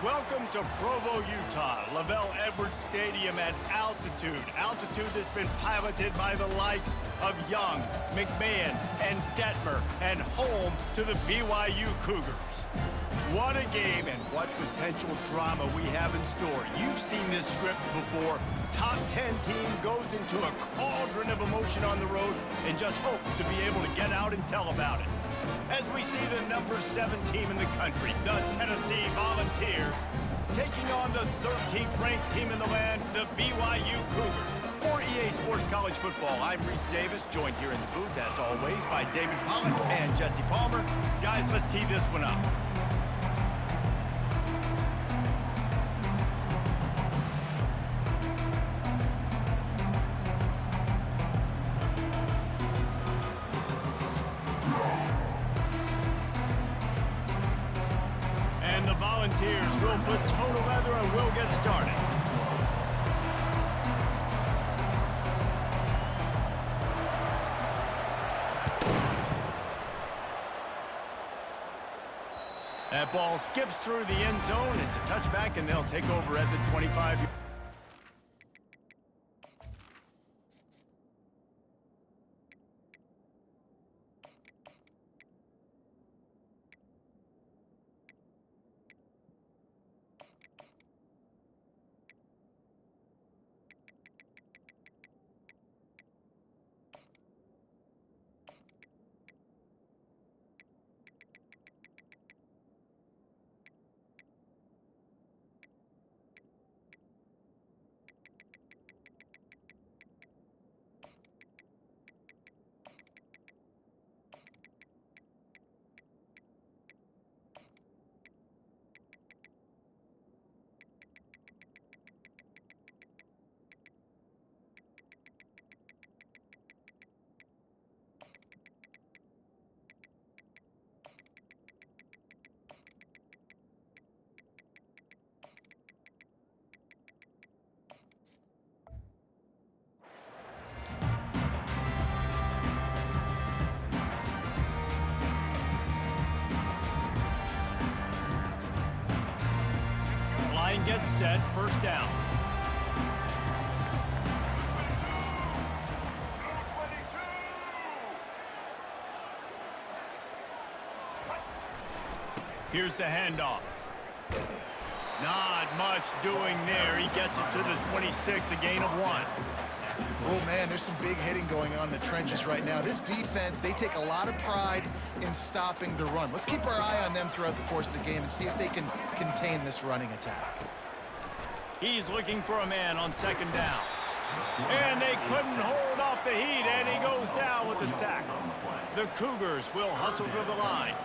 Welcome to Provo, Utah, Lavelle Edwards Stadium at altitude. Altitude that's been piloted by the likes of Young, McMahon, and Detmer, and home to the BYU Cougars. What a game and what potential drama we have in store. You've seen this script before. Top 10 team goes into a cauldron of emotion on the road and just hopes to be able to get out and tell about it. As we see the number 7 team in the country, the Tennessee Volunteers, taking on the 13th ranked team in the land, the BYU Cougars. For EA Sports College Football, I'm Reese Davis, joined here in the booth, as always, by David Pollack and Jesse Palmer. Guys, let's tee this one up. And the Volunteers will put total leather and we'll get started. That ball skips through the end zone. It's a touchback, and they'll take over at the 25. Line gets set, first down. Here's the handoff. Not much doing there. He gets it to the 26, a gain of 1. Oh, man, there's some big hitting going on in the trenches right now. This defense, they take a lot of pride in stopping the run. Let's keep our eye on them throughout the course of the game and see if they can contain this running attack. He's looking for a man on second down. And they couldn't hold off the heat, and he goes down with a sack. The Cougars will hustle to the line.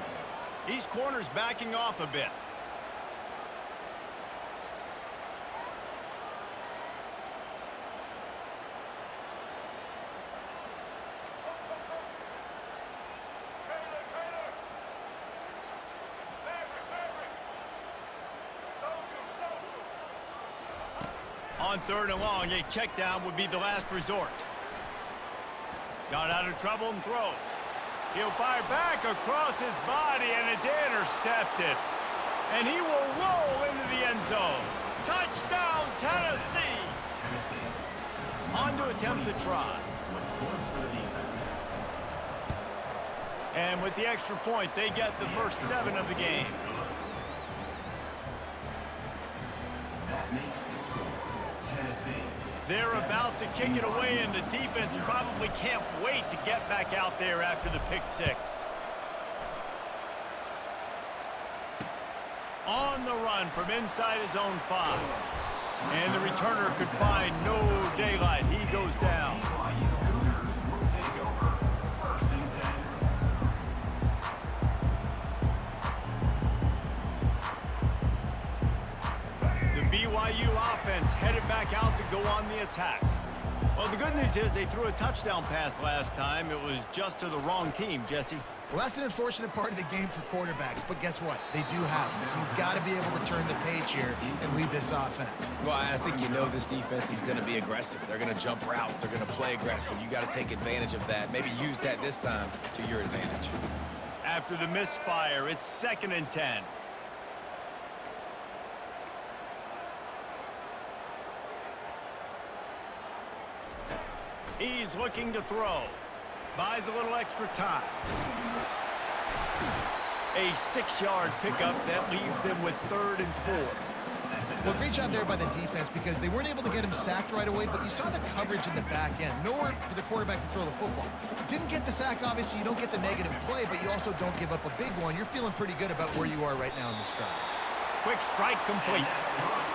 These corners backing off a bit. On third and long, a check down would be the last resort. Got out of trouble and throws. He'll fire back across his body, and it's intercepted. And he will roll into the end zone. Touchdown, Tennessee! On to attempt the try. And with the extra point, they get the first 7 of the game. They're about to kick it away, and the defense probably can't wait to get back out there after the pick 6. On the run from inside his own 5. And the returner could find no daylight. He goes down. BYU offense headed back out to go on the attack. Well, the good news is they threw a touchdown pass last time. It was just to the wrong team, Jesse. Well, that's an unfortunate part of the game for quarterbacks, but guess what? They do happen, so you've got to be able to turn the page here and lead this offense. Well, I think you know this defense is going to be aggressive. They're going to jump routes. They're going to play aggressive. You got to take advantage of that. Maybe use that this time to your advantage. After the misfire, it's 2nd and 10. He's looking to throw. Buys a little extra time. A 6-yard pickup that leaves him with 3rd and 4. Well, great job there by the defense because they weren't able to get him sacked right away, but you saw the coverage in the back end. Nowhere for the quarterback to throw the football. Didn't get the sack, obviously. You don't get the negative play, but you also don't give up a big one. You're feeling pretty good about where you are right now in this drive. Quick strike complete.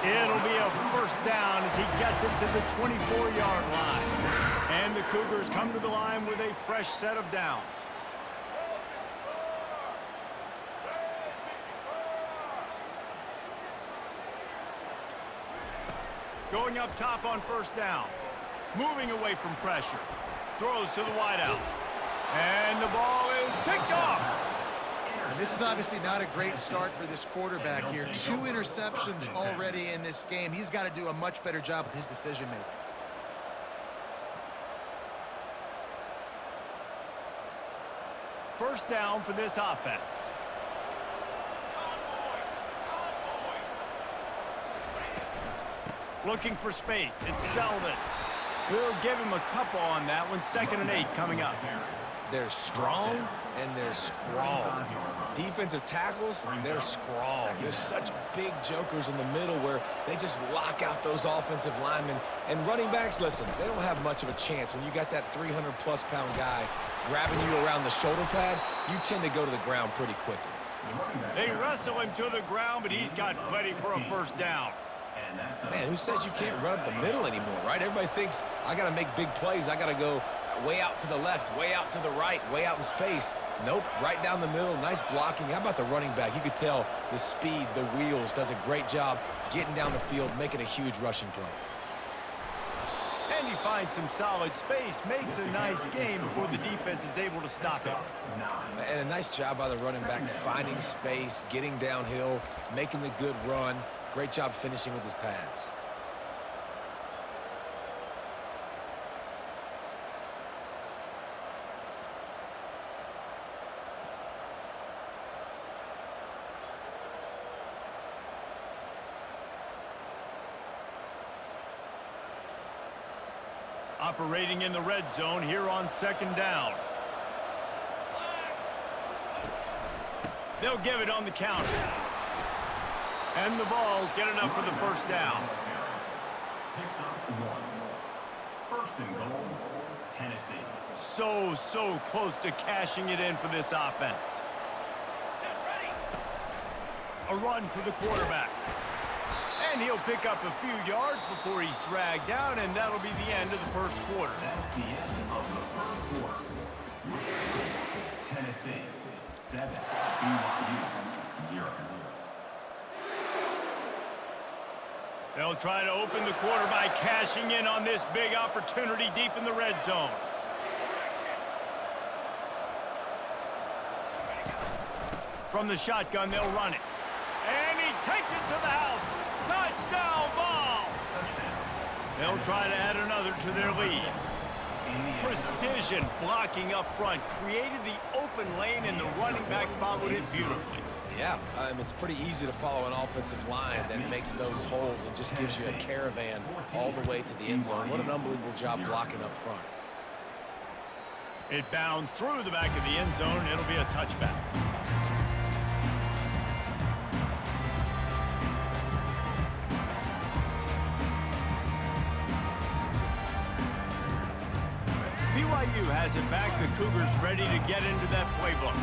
It'll be a 1st down as he gets it to the 24-yard line. And the Cougars come to the line with a fresh set of downs. Going up top on 1st down. Moving away from pressure. Throws to the wideout. And the ball is picked off. And this is obviously not a great start for this quarterback here. 2 interceptions already in this game. He's got to do a much better job with his decision-making. First down for this offense. Looking for space. It's Selden. We'll give him a couple on that one. 2nd and 8 coming up. They're strong and they're strong. Defensive tackles, they're strong. There's such big jokers in the middle where they just lock out those offensive linemen. And running backs, listen, they don't have much of a chance. When you got that 300-plus pound guy grabbing you around the shoulder pad, you tend to go to the ground pretty quickly. They wrestle him to the ground, but he's got plenty for a 1st down. Man, who says you can't run up the middle anymore, right? Everybody thinks I got to make big plays. I got to go way out to the left, way out to the right, way out in space. Nope, right down the middle, nice blocking. How about the running back? You could tell the speed, the wheels, does a great job getting down the field, making a huge rushing play. And he finds some solid space, makes a nice game before the defense is able to stop him. And a nice job by the running back, finding space, getting downhill, making the good run. Great job finishing with his pads. Operating in the red zone here on 2nd down. They'll give it on the counter. And the Vols get enough for the 1st down. First and goal, Tennessee. So close to cashing it in for this offense. A run for the quarterback. And he'll pick up a few yards before he's dragged down, and that'll be the end of the 1st quarter. That's the end of the 1st quarter. Tennessee, 7, BYU, 0. They'll try to open the quarter by cashing in on this big opportunity deep in the red zone. From the shotgun, they'll run it. And he takes it to the house. Touchdown, Vols! They'll try to add another to their lead. Precision blocking up front created the open lane, and the running back followed it beautifully. Yeah, it's pretty easy to follow an offensive line that makes those holes and just gives you a caravan all the way to the end zone. What an unbelievable job blocking up front. It bounds through the back of the end zone, and it'll be a touchback. BYU has it back. The Cougars ready to get into that playbook.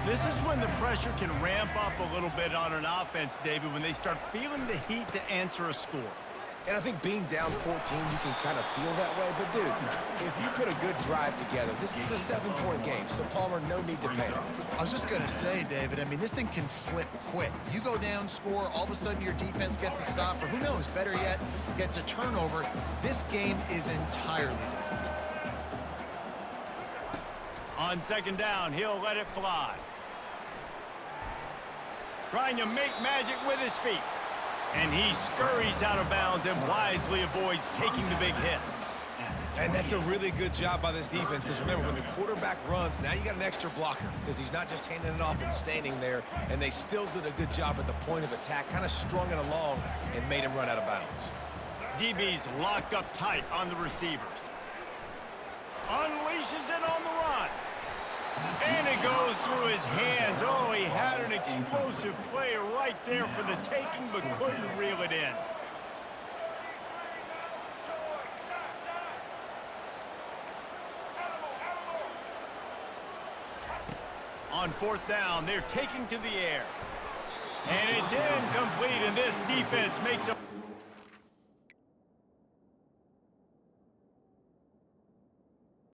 This is when the pressure can ramp up a little bit on an offense, David, when they start feeling the heat to answer a score. And I think being down 14, you can kind of feel that way. But, dude, if you put a good drive together, this is a 7-point game, so Palmer, no need to panic. I was just going to say, David, I mean, this thing can flip quick. You go down, score, all of a sudden your defense gets a stop, or who knows, better yet, gets a turnover. This game is entirely different. On 2nd down, he'll let it fly. Trying to make magic with his feet. And he scurries out of bounds and wisely avoids taking the big hit. And that's a really good job by this defense, because remember, when the quarterback runs, now you got an extra blocker, because he's not just handing it off and standing there, and they still did a good job at the point of attack, kind of strung it along and made him run out of bounds. DB's locked up tight on the receivers. unleashes it on the run. And it goes through his hands. Oh, he had an explosive player right there for the taking, but couldn't reel it in. On fourth down, they're taking to the air. And it's incomplete, and this defense makes a...